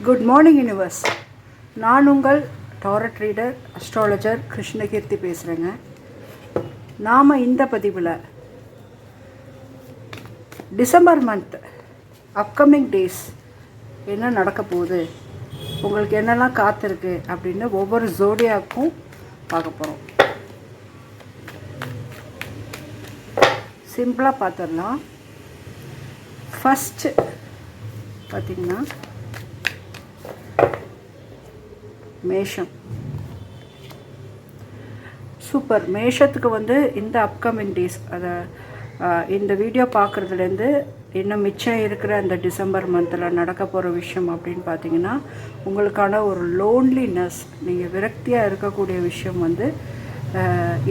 Good morning universe. நான் உங்கள் target reader astrologer கிருஷ்ணகீர்த்தி பேசுகிறேங்க. நாம் இந்த பதிவில் டிசம்பர் மந்த் அப்கமிங் டேஸ் என்ன நடக்க போகுது, உங்களுக்கு என்னெல்லாம் காத்திருக்கு அப்படின்னு ஒவ்வொரு ஜோடியாக்கும் பார்க்க போகிறோம். சிம்பிளாக பார்த்துடலாம். ஃபஸ்ட்டு பார்த்திங்கன்னா மேஷம். சூப்பர். மேஷத்துக்கு இந்த அப்கமிங் டேஸ், அதை இந்த வீடியோ பார்க்குறதுலேருந்து இன்னும் மிச்சம் இருக்கிற அந்த டிசம்பர் மந்தில் நடக்க போகிற விஷயம் அப்படின்னு பார்த்தீங்கன்னா, உங்களுக்கான ஒரு லோன்லினஸ், நீங்கள் விரக்தியாக இருக்கக்கூடிய விஷயம்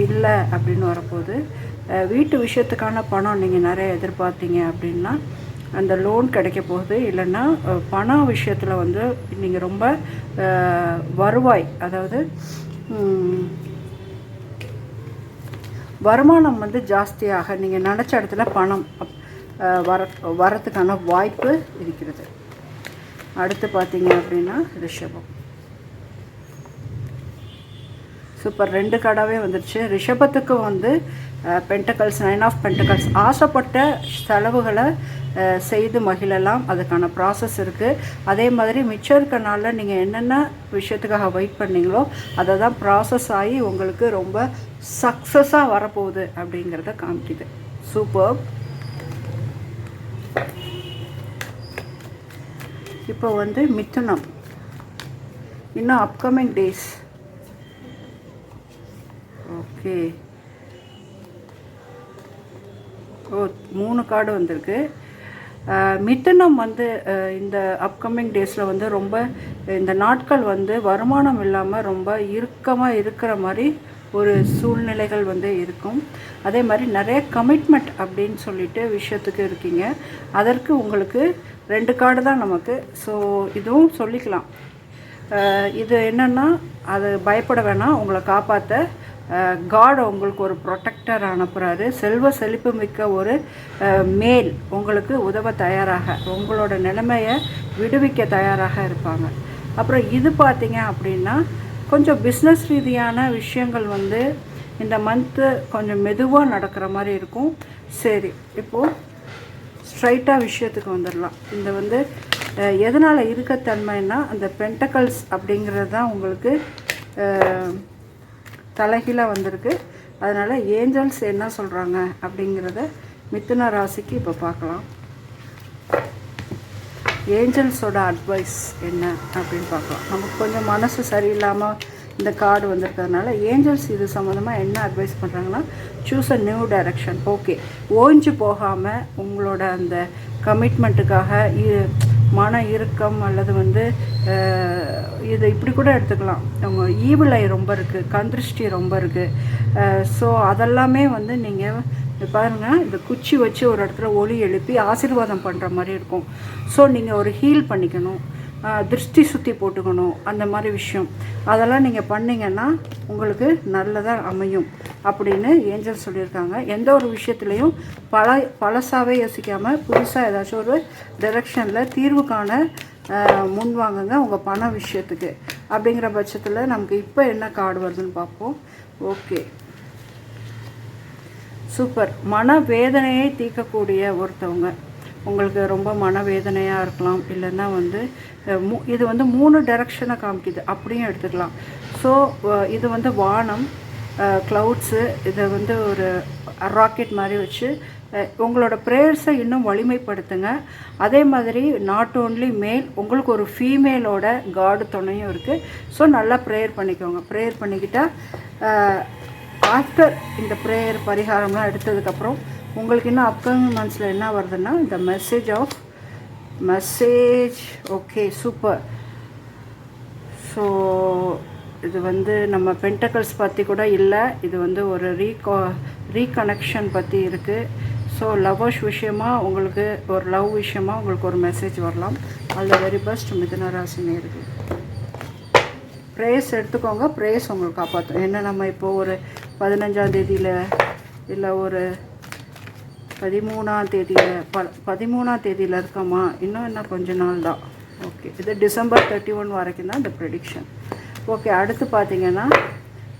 இல்லை அப்படின்னு வரப்போகுது. வீட்டு விஷயத்துக்கான பணம் நீங்கள் நிறைய எதிர்பார்த்தீங்க அப்படின்னா அந்த லோன் கிடைக்க போகுது. இல்லைன்னா பண விஷயத்தில் நீங்கள் ரொம்ப வருவாய், அதாவது வருமானம் ஜாஸ்தியாக நீங்கள் நினச்ச இடத்துல பணம் வரத்துக்கான வாய்ப்பு இருக்கிறது. அடுத்து பார்த்தீங்க அப்படின்னா ரிஷபம். சூப்பர். 2 கார்டாகவே வந்துடுச்சு. ரிஷபத்துக்கு பென்டக்கல்ஸ், 9 ஆஃப் பென்டக்கல்ஸ். ஆசைப்பட்ட செலவுகளை செய்து மகிழலாம், அதுக்கான ப்ராசஸ் இருக்குது. அதே மாதிரி மிச்சம் இருக்க நாளில் நீங்கள் என்னென்ன விஷயத்துக்காக வெயிட் பண்ணீங்களோ அதை தான் ப்ராசஸ் ஆகி உங்களுக்கு ரொம்ப சக்ஸஸாக வரப்போகுது அப்படிங்கிறத காமிக்குது. சூப்பர். இப்போ மிதுனம். இன்னும் அப்கமிங் டேஸ். ஓகே. 3 கார்டு வந்திருக்கு. மிதுனம் இந்த அப்கமிங் டேஸில் ரொம்ப இந்த நாட்கள் வருமானம் இல்லாமல் ரொம்ப இறுக்கமாக இருக்கிற மாதிரி ஒரு சூழ்நிலைகள் இருக்கும். அதே மாதிரி நிறைய கமிட்மெண்ட் அப்படின்னு சொல்லிட்டு விஷயத்துக்கு இருக்கீங்க. அதற்கு உங்களுக்கு 2 கார்டு தான் நமக்கு. ஸோ இதுவும் சொல்லிக்கலாம். இது என்னென்னா, அது பயப்பட வேணாம், உங்களை காப்பாற்ற காட் உங்களுக்கு ஒரு ப்ரொடெக்டர் அனுப்புகிறாரு. செல்வ செழிப்பு மிக்க ஒரு மேல் உங்களுக்கு உதவ தயாராக, உங்களோட நிலைமையை விடுவிக்க தயாராக இருப்பாங்க. அப்புறம் இது பார்த்தீங்க அப்படின்னா கொஞ்சம் பிஸ்னஸ் ரீதியான விஷயங்கள் இந்த மந்த்து கொஞ்சம் மெதுவாக நடக்கிற மாதிரி இருக்கும். சரி, இப்போது ஸ்ட்ரைட்டாக விஷயத்துக்கு வந்துடலாம். இந்த எதனால் இருக்கத்தன்மைன்னா அந்த பென்டக்கல்ஸ் அப்படிங்கிறது தான் உங்களுக்கு தலைகீழாக வந்திருக்கு. அதனால் ஏஞ்சல்ஸ் என்ன சொல்கிறாங்க அப்படிங்கிறத மிதுன ராசிக்கு இப்போ பார்க்கலாம். ஏஞ்சல்ஸோட அட்வைஸ் என்ன அப்படின்னு பார்க்கலாம். நமக்கு கொஞ்சம் மனசு சரியில்லாமல் இந்த கார்டு வந்திருக்கிறதுனால ஏஞ்சல்ஸ் இது சம்மந்தமாக என்ன அட்வைஸ் பண்ணுறாங்கன்னா, choose a new direction. Okay, ஓய்ஞ்சு போகாமல் உங்களோட அந்த கமிட்மெண்ட்டுக்காக மன இறுக்கம் அல்லது இது இப்படி கூட எடுத்துக்கலாம். அவங்க ஈவில் ஐ ரொம்ப இருக்குது, கந்திருஷ்டி ரொம்ப இருக்குது. ஸோ அதெல்லாமே நீங்கள் பாருங்கள், இந்த குச்சி வச்சு ஒரு இடத்துல ஒளி எழுப்பி ஆசீர்வாதம் பண்ணுற மாதிரி இருக்கும். ஸோ நீங்கள் ஒரு ஹீல் பண்ணிக்கணும், திருஷ்டி சுற்றி போட்டுக்கணும், அந்த மாதிரி விஷயம் அதெல்லாம் நீங்கள் பண்ணிங்கன்னா உங்களுக்கு நல்லதாக அமையும் அப்படின்னு ஏஞ்சல் சொல்லியிருக்காங்க. எந்த ஒரு விஷயத்துலையும் பழசாகவே யோசிக்காமல் புதுசாக ஏதாச்சும் ஒரு டைரெக்ஷனில் தீர்வு காண முன்வாங்குங்க உங்கள் பண விஷயத்துக்கு. அப்படிங்கிற பட்சத்தில் நமக்கு இப்போ என்ன கார்டு வருதுன்னு பார்ப்போம். Okay, super. மனவேதனையை தீர்க்கக்கூடிய ஒருத்தவங்க, உங்களுக்கு ரொம்ப மனவேதனையாக இருக்கலாம். இல்லைன்னா இது 3 டைரக்ஷனை காமிக்குது, அப்படியும் எடுத்துக்கலாம். ஸோ இது வானம், க்ளவுட்ஸு, இதை ஒரு ராக்கெட் மாதிரி வச்சு உங்களோட ப்ரேயர்ஸை இன்னும் வலிமைப்படுத்துங்க. அதே மாதிரி நாட் ஓன்லி மேல், உங்களுக்கு ஒரு ஃபீமேலோட காடு துணையும் இருக்குது. ஸோ நல்லா ப்ரேயர் பண்ணிக்கோங்க. ப்ரேயர் பண்ணிக்கிட்டால் ஆஃப்டர் இந்த ப்ரேயர் பரிகாரம்லாம் எடுத்ததுக்கப்புறம் உங்களுக்கு இன்னும் அப்கமிங் மந்த்ஸில் என்ன வருதுன்னா இந்த மெசேஜ். Okay, super. ஸோ இது நம்ம பென்டக்கல்ஸ் பற்றி கூட இல்லை, இது ஒரு ரீகனெக்ஷன் பற்றி இருக்குது. ஸோ லவ்வர்ஸ் விஷயமாக உங்களுக்கு ஒரு லவ் விஷயமாக உங்களுக்கு ஒரு மெசேஜ் வரலாம். அதில் வெரி பெஸ்ட் மிதுன ராசி நேயர்களே. ப்ரேயர்ஸ் எடுத்துக்கோங்க, ப்ரேயர்ஸ் உங்களுக்கு காப்பாற்றும். ஏன்னா நம்ம இப்போது ஒரு 15ஆம் தேதியில் இல்லை ஒரு 13ஆம் தேதியில் இருக்கோமா, இன்னும் என்ன கொஞ்ச நாள் தான். ஓகே, இது டிசம்பர் 31 வரைக்கும் தான் இந்த ப்ரெடிக்ஷன். ஓகே, அடுத்து பார்த்தீங்கன்னா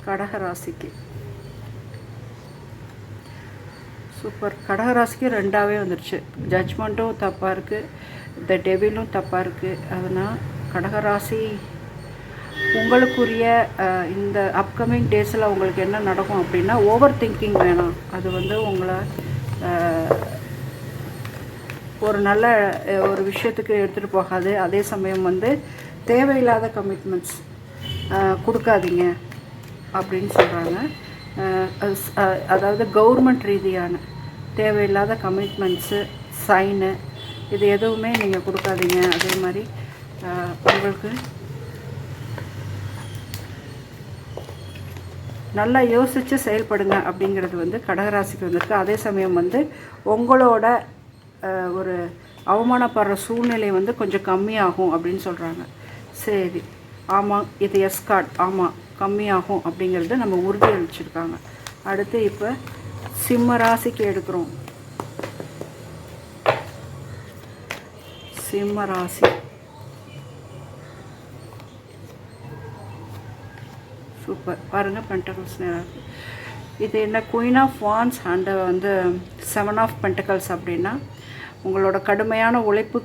கடகராசிக்கு. சூப்பர். கடகராசிக்கு 2ஆவே வந்துருச்சு. ஜட்ஜ்மெண்ட்டும் தப்பாக இருக்குது, இந்த டெவிலும் தப்பாக இருக்குது. அதனால் கடகராசி உங்களுக்குரிய இந்த அப்கமிங் டேஸில் உங்களுக்கு என்ன நடக்கும் அப்படின்னா, ஓவர் திங்கிங் வேணாம். அது வந்து உங்களை ஒரு நல்ல ஒரு விஷயத்துக்கு எடுத்துகிட்டு போகாது. அதே சமயம் வந்து தேவையில்லாத கமிட்மெண்ட்ஸ் கொடுக்காதீங்க அப்படின்னு சொல்கிறாங்க. அதாவது கவர்மெண்ட் ரீதியான தேவையில்லாத கமிட்மெண்ட்ஸு, சைனு, இது எதுவுமே நீங்கள் கொடுக்காதீங்க. அதே மாதிரி உங்களுக்கு நல்லா யோசித்து செயல்படுங்க அப்படிங்கிறது வந்து கடகராசிக்கு வந்திருக்கு. அதே சமயம் வந்து உங்களோட ஒரு அவமானப்படுற சூழ்நிலை வந்து கொஞ்சம் கம்மியாகும் அப்படின்னு சொல்கிறாங்க. சரி, ஆமாம், இது எஸ் கார்டு. ஆமாம், கம்மியாகும் அப்படிங்கிறது நம்ம உறுதி அளிச்சிருக்காங்க. அடுத்து இப்போ சிம்ம ராசிக்கு எடுக்கிறோம். சிம்ம ராசி சூப்பர். பாருங்கள், பென்டகல்ஸ் நேரம். இது என்ன, குயின் ஆஃப் வான்ஸ் அண்ட் வந்து 7 ஆஃப் பென்டகல்ஸ். அப்படின்னா உங்களோட கடுமையான உழைப்பு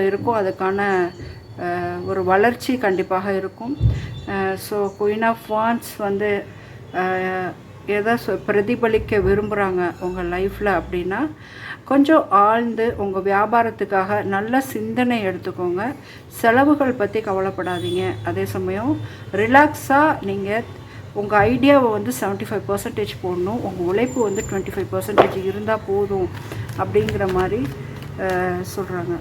இருக்கும், அதுக்கான ஒரு வளர்ச்சி கண்டிப்பாக இருக்கும். ஸோ குயின் ஆஃப் வான்ஸ் வந்து எதை பிரதிபலிக்க விரும்புகிறாங்க உங்கள் லைஃப்பில் அப்படின்னா, கொஞ்சம் ஆழ்ந்து உங்கள் வியாபாரத்துக்காக நல்ல சிந்தனை எடுத்துக்கோங்க. செலவுகள் பற்றி கவலைப்படாதீங்க. அதே சமயம் ரிலாக்ஸாக நீங்கள் உங்கள் ஐடியாவை வந்து 75% போடணும். உங்கள் உழைப்பு வந்து 25% இருந்தால் போதும் அப்படிங்கிற மாதிரி சொல்கிறாங்க.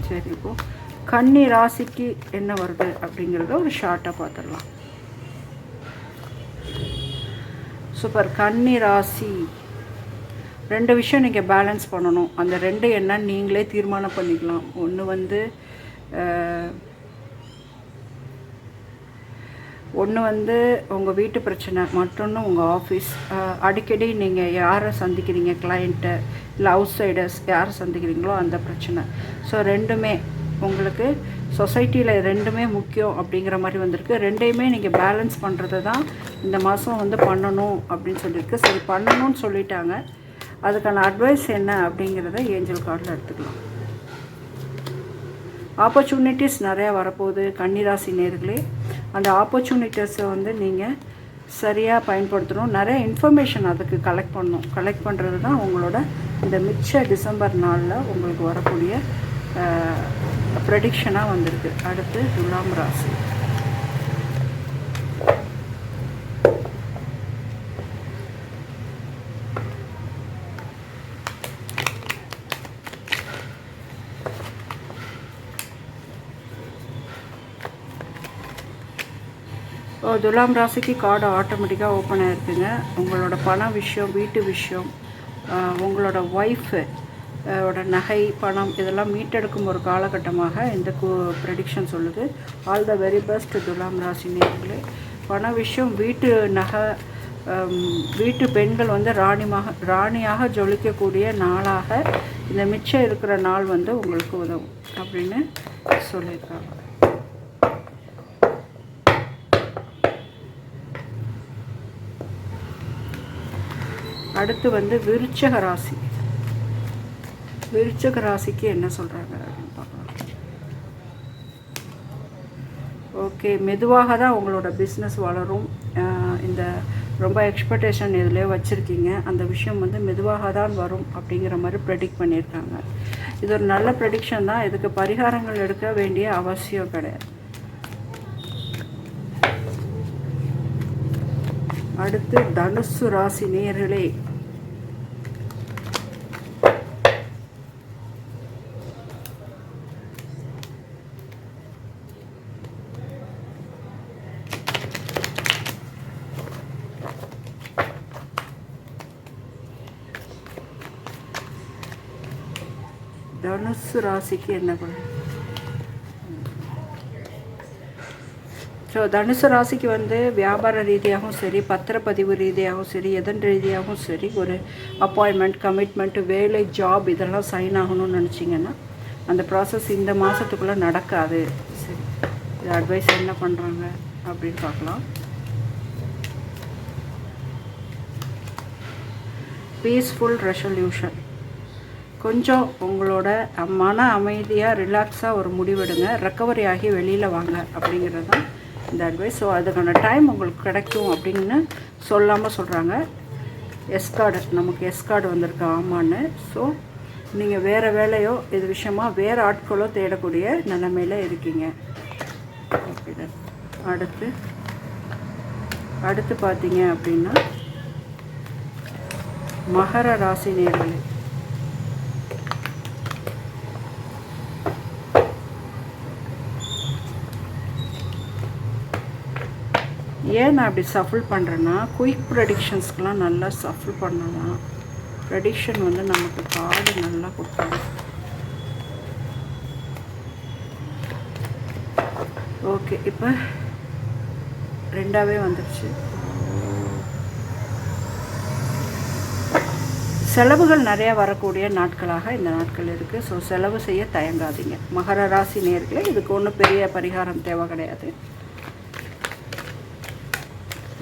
சரி, இப்போது கன்னி ராசிக்கு என்ன வருது அப்படிங்கிறத ஒரு ஷார்ட்டாக பார்த்துடலாம். சூப்பர். கன்னி ராசி 2 விஷயம் நீங்கள் பேலன்ஸ் பண்ணணும். அந்த 2 என்னன்னு நீங்களே தீர்மானம் பண்ணிக்கலாம். ஒன்று வந்து உங்கள் வீட்டு பிரச்சனை, மற்றொன்று உங்கள் ஆஃபீஸ். அடிக்கடி நீங்கள் யாரை சந்திக்கிறீங்க, கிளைண்ட்டு இல்லை அவுட் சைடர்ஸ் யாரை சந்திக்கிறீங்களோ அந்த பிரச்சனை. ஸோ 2மே உங்களுக்கு சொசைட்டியில் 2மே முக்கியம் அப்படிங்கிற மாதிரி வந்திருக்கு. 2யுமே நீங்கள் பேலன்ஸ் பண்ணுறது தான் இந்த மாதம் வந்து பண்ணணும் அப்படின்னு சொல்லியிருக்கு. சரி, பண்ணணும்னு சொல்லிட்டாங்க. அதுக்கான அட்வைஸ் என்ன அப்படிங்கிறத ஏஞ்சல் கார்டில் எடுத்துக்கலாம். ஆப்பர்ச்சுனிட்டிஸ் நிறையா வரப்போகுது கன்னிராசி நேர்களே. அந்த ஆப்பர்ச்சுனிட்டிஸை வந்து நீங்கள் சரியாக பயன்படுத்தணும். நிறைய இன்ஃபர்மேஷன் அதுக்கு கலெக்ட் பண்ணுறது தான் உங்களோட இந்த மிச்ச டிசம்பர் நாளில் உங்களுக்கு வரக்கூடிய ப்ரெடிக்ஷனாக வந்திருக்கு. அடுத்து துலாம் ராசி. துலாம் ராசிக்கு கார்டு ஆட்டோமேட்டிக்காக ஓப்பன் ஆகிருக்குங்க. உங்களோட பண விஷயம், வீட்டு விஷயம், உங்களோட ஒய்ஃபு ஓட நகை, பணம் இதெல்லாம் மீட்டெடுக்கும் ஒரு காலகட்டமாக இந்த ப்ரெடிக்ஷன் சொல்லுது. ஆல் த வெரி பெஸ்ட் துலாம் ராசி நேர்களே. பண விஷயம், வீட்டு நகை, வீட்டு பெண்கள் வந்து ராணியாக ஜொலிக்கக்கூடிய நாளாக இந்த மிச்சம் இருக்கிற நாள் வந்து உங்களுக்கு உதவும் அப்படின்னு சொல்லியிருக்காங்க. அடுத்து வந்து விருச்சக ராசி. விருச்சக ராசிக்கு என்ன சொல்கிறாங்க அப்படின்னு பார்க்கலாம். ஓகே, மெதுவாக தான் உங்களோட பிஸ்னஸ் வளரும். இந்த ரொம்ப எக்ஸ்பெக்டேஷன் இதிலே வச்சுருக்கீங்க. அந்த விஷயம் வந்து மெதுவாக தான் வரும் அப்படிங்கிற மாதிரி ப்ரெடிக்ட் பண்ணியிருக்காங்க. இது ஒரு நல்ல ப்ரெடிக்ஷன் தான். இதுக்கு பரிகாரங்கள் எடுக்க வேண்டிய அவசியம் கிடையாது. அடுத்து தனுசு ராசி நேயர்களே. தனுசு ராசிக்கு என்ன பண்ணும்? ஸோ தனுசு ராசிக்கு வந்து வியாபார ரீதியாகவும் சரி, பத்திரப்பதிவு ரீதியாகவும் சரி, எதன் ரீதியாகவும் சரி, ஒரு அப்பாயின்மெண்ட், கமிட்மெண்ட்டு, வேலை, ஜாப் இதெல்லாம் சைன் ஆகணும்னு நினச்சிங்கன்னா அந்த ப்ராசஸ் இந்த மாதத்துக்குள்ளே நடக்காது. சரி, இது அட்வைஸ் என்ன பண்ணுறாங்க அப்படின்னு பார்க்கலாம். Peaceful resolution. கொஞ்சம் உங்களோட மன அமைதியாக ரிலாக்ஸாக ஒரு முடிவெடுங்க, ரெக்கவரி ஆகி வெளியில் வாங்க அப்படிங்கிறது தான் இந்த அட்வைஸ். ஸோ அதுக்கான டைம் உங்களுக்கு கிடைக்கும் அப்படின்னு சொல்லாமல் சொல்கிறாங்க. எஸ்கார்டு, நமக்கு எஸ்கார்டு வந்திருக்கு ஆமான்னு. ஸோ நீங்கள் வேறு வேலையோ இது விஷயமாக வேறு ஆட்களோ தேடக்கூடிய நிலைமையில் இருக்கீங்க. ஓகே, அடுத்து பார்த்தீங்க அப்படின்னா மகர ராசி நேயர்களே, ஏன் நான் அப்படி சஃபிள் பண்ணுறேன்னா, குயிக் ப்ரெடிக்ஷன்ஸ்க்கெலாம் நல்லா சஃபிள் பண்ணலாம். ப்ரெடிக்ஷன் வந்து நமக்கு கார்டு நல்லா கொடுப்பாங்க. ஓகே, இப்போ ரெண்டாவே வந்துடுச்சு. செலவுகள் நிறையா வரக்கூடிய நாட்களாக இந்த நாட்கள் இருக்குது. ஸோ செலவு செய்ய தயங்காதீங்க மகர ராசி நேயர்களே. இதுக்கு ஒன்றும் பெரிய பரிகாரம் தேவை கிடையாது.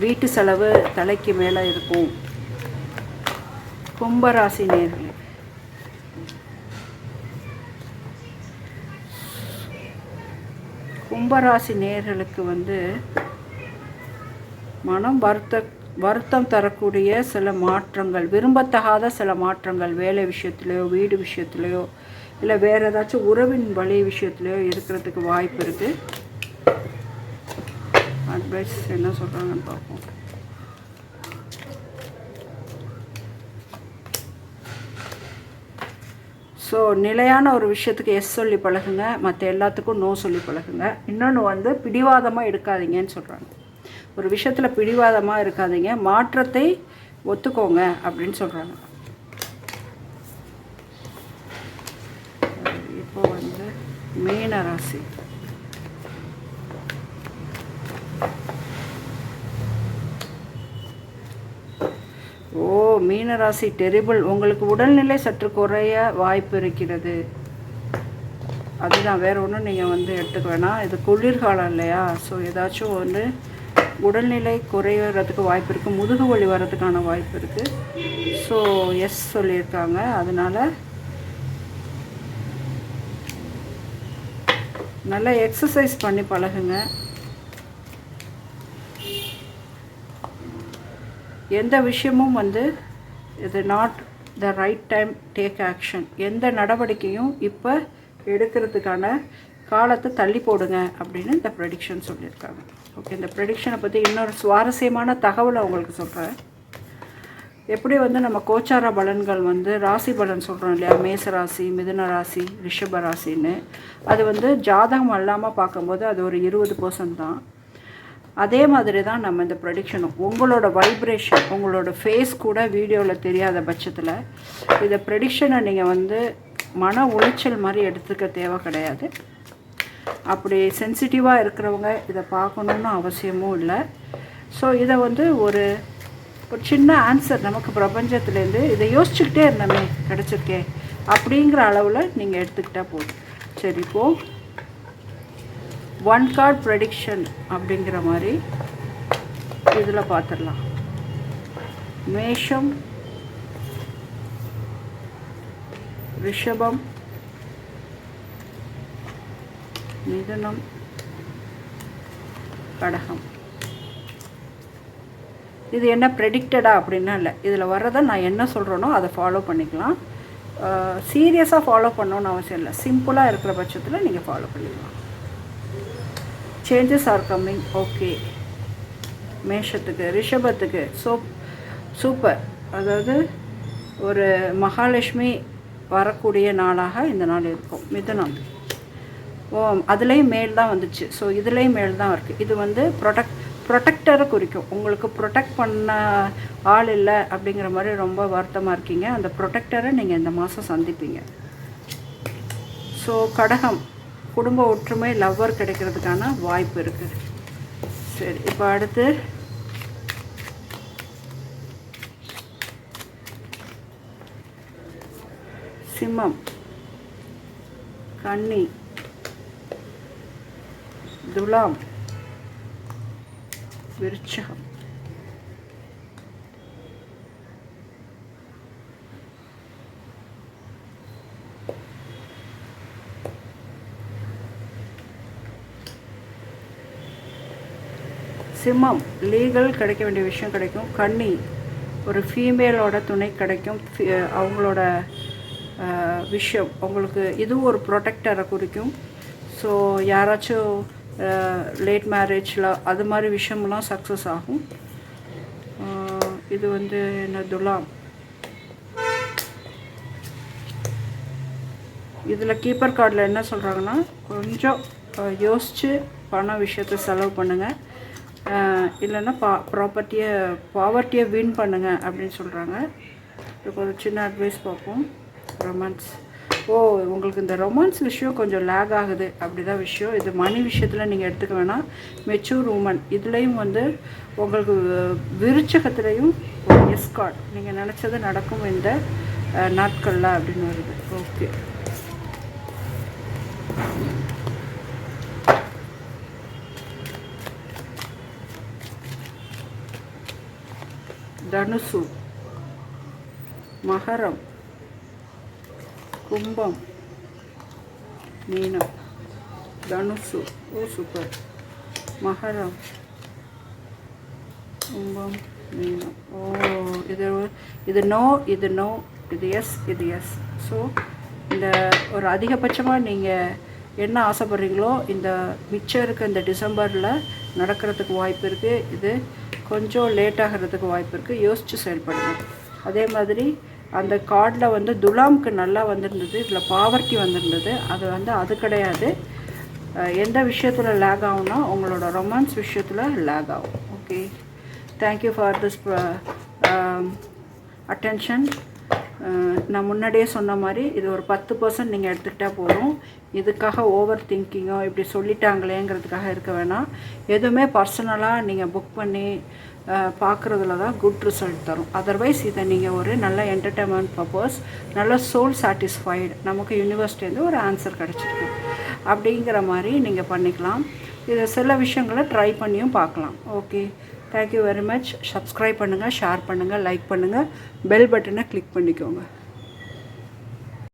வீட்டு செலவு தலைக்கு மேலே இருக்கும். கும்பராசி நேயர்களே, கும்பராசி நேயர்களுக்கு வந்து மனம் வருத்தம் தரக்கூடிய சில மாற்றங்கள், விரும்பத்தகாத சில மாற்றங்கள் வேலை விஷயத்துலையோ வீடு விஷயத்துலையோ இல்லை வேறு ஏதாச்சும் உறவின் வழி விஷயத்துலையோ இருக்கிறதுக்கு வாய்ப்பு இருக்குது. அட்வைஸ் என்ன சொல்கிறாங்கன்னு பார்ப்போம். ஸோ நிலையான ஒரு விஷயத்துக்கு எஸ் சொல்லி பழகுங்க, மற்ற எல்லாத்துக்கும் நோ சொல்லி பழகுங்க. இன்னொன்று வந்து பிடிவாதமாக எடுக்காதீங்கன்னு சொல்கிறாங்க. ஒரு விஷயத்தில் பிடிவாதமாக இருக்காதீங்க, மாற்றத்தை ஒத்துக்கோங்க அப்படின்னு சொல்கிறாங்க. இப்போ வந்து மீன ராசி. மீனராசி டெரிபிள். உங்களுக்கு உடல்நிலை சற்று குறைய வாய்ப்பு இருக்கிறது. அதுதான், வேறு ஒன்றும் நீங்கள் வந்து எடுத்துக்க வேணாம். இது குளிர்காலம் இல்லையா? ஸோ ஏதாச்சும் வந்து உடல்நிலை குறையறதுக்கு வாய்ப்பு இருக்குது, முதுகு வலி வர்றதுக்கான வாய்ப்பு இருக்குது. ஸோ எஸ் சொல்லியிருக்காங்க. அதனால் நல்லா எக்ஸசைஸ் பண்ணி பழகுங்க. எந்த விஷயமும் வந்து இது not the right time take action. எந்த நடவடிக்கையும் இப்போ எடுக்கிறதுக்கான காலத்தை தள்ளி போடுங்க அப்படின்னு இந்த ப்ரெடிக்ஷன் சொல்லியிருக்காங்க. ஓகே, இந்த ப்ரெடிக்ஷனை பற்றி இன்னொரு சுவாரஸ்யமான தகவலை உங்களுக்கு சொல்கிறேன். எப்படி வந்து நம்ம கோச்சார பலன்கள் வந்து ராசி பலன் சொல்கிறோம் இல்லையா, மேச ராசி, மிதுன ராசி, ரிஷப ராசின்னு, அது வந்து ஜாதகம் அல்லாமல் பார்க்கும்போது அது ஒரு 20% தான். அதே மாதிரி தான் நம்ம இந்த ப்ரெடிக்ஷனும். உங்களோட வைப்ரேஷன், உங்களோட ஃபேஸ் கூட வீடியோவில் தெரியாத பட்சத்தில் இந்த ப்ரெடிக்ஷனை நீங்கள் வந்து மன உளைச்சல் மாதிரி எடுத்துக்க தேவை கிடையாது. அப்படி சென்சிட்டிவாக இருக்கிறவங்க இதை பார்க்கணுன்னு அவசியமும் இல்லை. ஸோ இதை வந்து ஒரு சின்ன ஆன்சர் நமக்கு பிரபஞ்சத்துலேருந்து இதை யோசிச்சுக்கிட்டே இருந்தோமே கிடச்சிருக்கே அப்படிங்கிற அளவில் நீங்கள் எடுத்துக்கிட்டால் போதும். சரி, இப்போது 1 கார்டு ப்ரெடிக்ஷன் அப்படிங்கிற மாதிரி இதில் பார்த்துடலாம். மேஷம், ரிஷபம், மிதுனம், கடகம். இது என்ன ப்ரெடிக்டடா அப்படின்னா இல்லை, இதில் வர்றதை நான் என்ன சொல்கிறேனோ அதை ஃபாலோ பண்ணிக்கலாம். சீரியஸாக ஃபாலோ பண்ணணுன்னு அவசியம் இல்லை. சிம்பிளாக இருக்கிற பட்சத்தில் நீங்கள் ஃபாலோ பண்ணிக்கலாம். Changes are coming. ஓகே, மேஷத்துக்கு, ரிஷபத்துக்கு சூப்பர். அதாவது ஒரு மகாலட்சுமி வரக்கூடிய நாளாக இந்த நாள் இருக்கும். மிதுனம், அதுலேயும் மேல் தான் வந்துச்சு. ஸோ இதுலேயும் மேல் தான் இருக்குது. இது வந்து ப்ரொடெக்டரை குறிக்கும். உங்களுக்கு ப்ரொடெக்ட் பண்ண ஆள் இல்லை அப்படிங்கிற மாதிரி ரொம்ப வருத்தமாக இருக்கீங்க. அந்த ப்ரொடெக்டரை நீங்கள் இந்த மாதம் சந்திப்பீங்க. ஸோ கடகம், குடும்ப ஒற்றுமை, லவ்வர் கிடைக்கிறதுக்கான வாய்ப்பு இருக்குது. சரி, இப்போ அடுத்து சிம்மம், கன்னி, துலாம், விருச்சகம், சிம்மம், லீகல் கிடைக்க வேண்டிய விஷயம் கிடைக்கும். கன்னி, ஒரு ஃபீமேலோட துணை கிடைக்கும், அவங்களோட விஷயம் உங்களுக்கு இதுவும் ஒரு ப்ரொடெக்டரை குறிக்கும். ஸோ யாராச்சும் லேட் மேரேஜில் அது மாதிரி விஷயமெல்லாம் சக்ஸஸ் ஆகும். இது வந்து என்ன, துலாம். இதில் கீப்பர் கார்டில் என்ன சொல்கிறாங்கன்னா, கொஞ்சம் யோசித்து பண விஷயத்தை செலவு பண்ணுங்கள், இல்லைன்னா பாவர்ட்டியை வின் பண்ணுங்கள் அப்படின்னு சொல்கிறாங்க. இதுக்கு ஒரு சின்ன அட்வைஸ் பார்ப்போம். ரொமான்ஸ், உங்களுக்கு இந்த ரொமான்ஸ் விஷயம் கொஞ்சம் லேக் ஆகுது, அப்படி தான் விஷயம். இது மணி விஷயத்தில் நீங்கள் எடுத்துக்க வேணாம். மெச்சூர் உமன், இதுலேயும் வந்து உங்களுக்கு விருச்சகத்துலேயும் ஒரு எஸ் கார்டு, நீங்கள் நினச்சது நடக்கும் இந்த நாட்களில் அப்படின்னு வருது. ஓகே, தனுசு, மகரம், கும்பம், மீனம். தனுசு, சூப்பர். மகரம், கும்பம், மீனம். இது நோ, இது நோ, இது எஸ், இது எஸ். ஸோ இந்த ஒரு அதிகபட்சமாக நீங்கள் என்ன ஆசைப்படுறீங்களோ இந்த மிச்சம் இருக்க இந்த டிசம்பரில் நடக்கிறதுக்கு வாய்ப்பு இருக்குது. இது கொஞ்சம் லேட் ஆகிறதுக்கு வாய்ப்பு இருக்குது. யோசித்து செயல்படுங்க. அதே மாதிரி அந்த கார்டில் வந்து துலாமுக்கு நல்லா வந்திருந்தது, இதில் பாவர்ட்டி வந்திருந்தது. அது கிடையாது. எந்த விஷயத்தில் லேக் ஆகும்னா உங்களோட ரொமான்ஸ் விஷயத்தில் லேக் ஆகும். Okay, thank you for this attention. நான் முன்னாடியே சொன்ன மாதிரி இது ஒரு 10% நீங்கள் எடுத்துக்கிட்டால் போதும். இதுக்காக ஓவர் திங்கிங்கோ இப்படி சொல்லிட்டாங்களேங்கிறதுக்காக இருக்க வேணாம். எதுவுமே பர்சனலாக நீங்கள் புக் பண்ணி பார்க்குறதுல தான் குட் ரிசல்ட் தரும். அதர்வைஸ் இதை நீங்கள் ஒரு நல்ல என்டர்டெயின்மெண்ட் பர்பஸ், நல்ல சோல் சாட்டிஸ்ஃபைடு, நமக்கு யூனிவர்சிட்டிலேருந்து ஒரு ஆன்சர் கிடச்சிருக்கு அப்படிங்கிற மாதிரி நீங்கள் பண்ணிக்கலாம். இதை சில விஷயங்களை ட்ரை பண்ணியும் பார்க்கலாம். Okay, thank you very much. Subscribe பண்ணுங்கள், ஷேர் பண்ணுங்கள், லைக் பண்ணுங்கள், பெல் பட்டனை கிளிக் பண்ணிக்கோங்க.